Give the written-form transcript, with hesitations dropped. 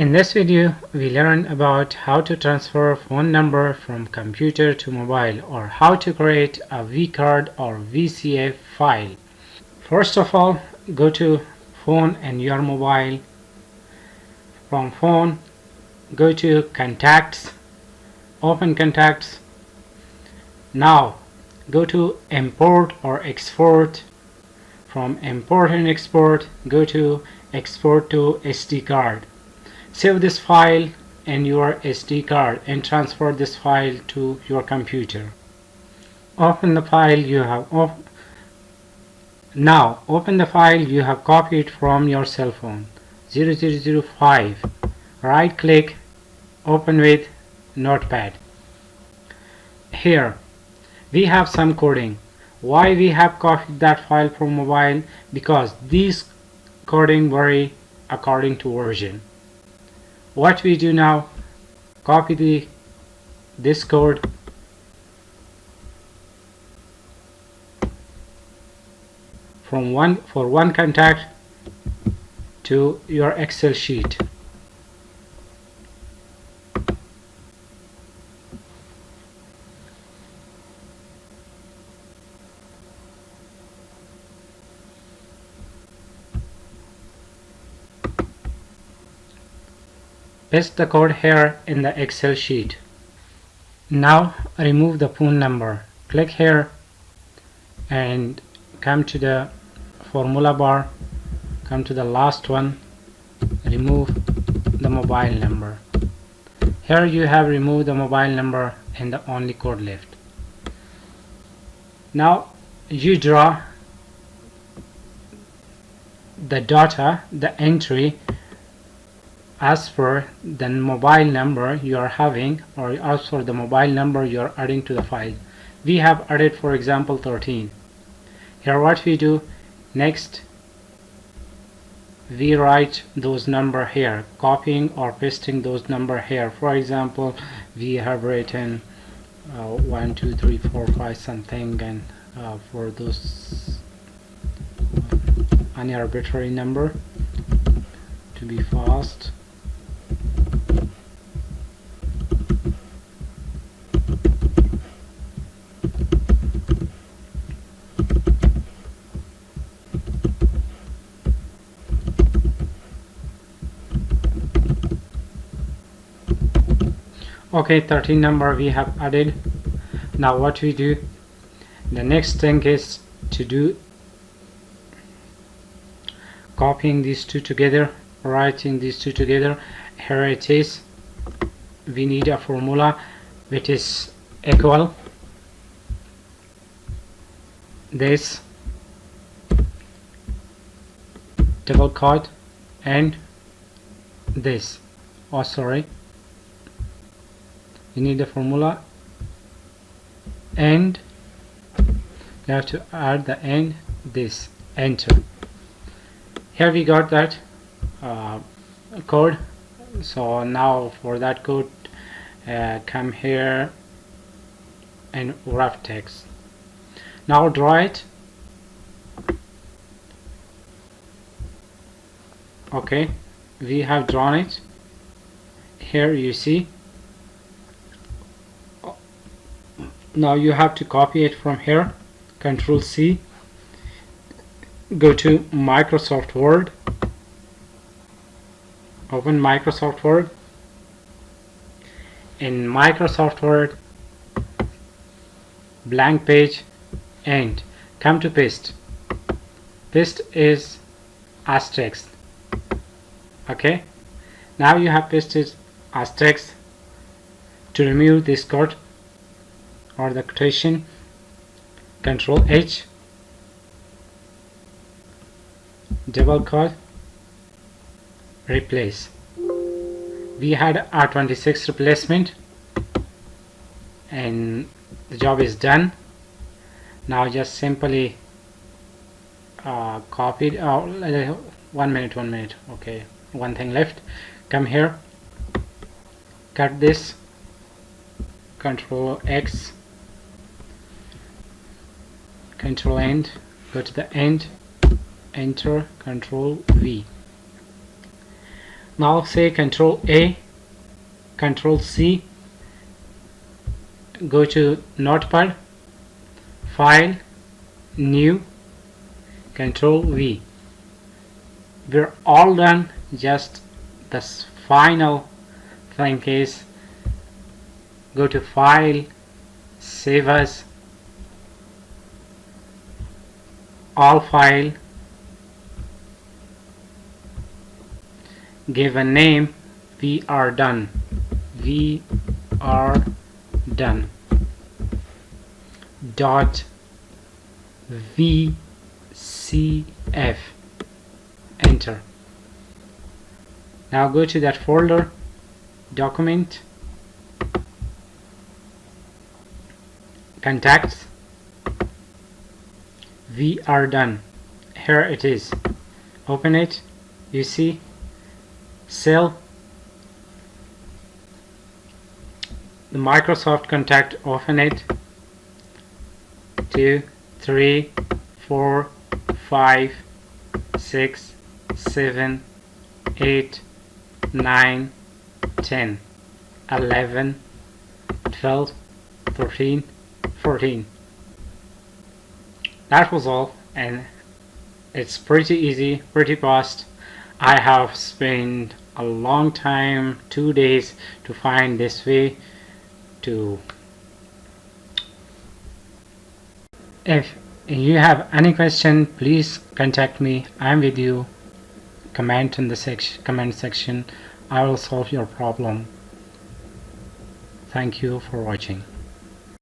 In this video, we learn about how to transfer phone number from computer to mobile, or how to create a VCard or VCA file. First of all, go to phone and your mobile. From phone, go to contacts, open contacts. Now go to import or export. From import and export, go to export to SD card. Save this file in your SD card and transfer this file to your computer. Open the file you have now open the file you have copied from your cell phone. 0005. Right click, open with Notepad. Here we have some coding. Why we have copied that file from mobile? Because these coding vary according to version. What we do now, copy this code from one contact to your Excel sheet. Paste the code here in the Excel sheet. Now remove the phone number. Click here and come to the formula bar. Come to the last one. Remove the mobile number. Here you have removed the mobile number and the only code left. Now you draw the data, the entry as per the mobile number you are having, or as for the mobile number you are adding to the file. We have added, for example, 13. Here what we do next, we write those number here, copying or pasting those number here. For example, we have written 1 2 3 4 5 something, and for those any arbitrary number to be fast. Okay, 13 number we have added. Now what we do, the next thing is to do copying these two together, writing these two together. Here it is. We need a formula which is equal this double quote and this. Oh, sorry. You need the formula and you have to add the end, this, enter. Here we got that code. So now for that code, come here and wrap text. Now draw it. Okay, we have drawn it. Here you see. Now you have to copy it from here. Control C. Go to Microsoft Word. Open Microsoft Word. In Microsoft Word, blank page, and come to paste. Paste is asterisk. Okay. Now you have pasted asterisk. To remove this code or the quotation, Control H, double quote, replace. We had our 26 replacement and the job is done. Now just simply copy it. Oh, 1 minute. Okay, one thing left. Come here, cut this, Control X, Control End, go to the end, enter, Control V. Now say Control A, Control C, go to Notepad, File, New, Control V. We're all done. Just this final thing is go to File, Save As, All File, give a name. We are done. We are done. Dot VCF. Enter. Now go to that folder, Document, Contacts. We are done. Here it is. Open it. You see Cell, the Microsoft contact. Open it. 2, 3, 4, 5, 6, 7, 8, 9, 10, 11, 12, 13, 14. That was all, and it's pretty easy, pretty fast. I have spent a long time, 2 days, to find this way to. If you have any question, please contact me. I'm with you. Comment in the comment section. I will solve your problem. Thank you for watching.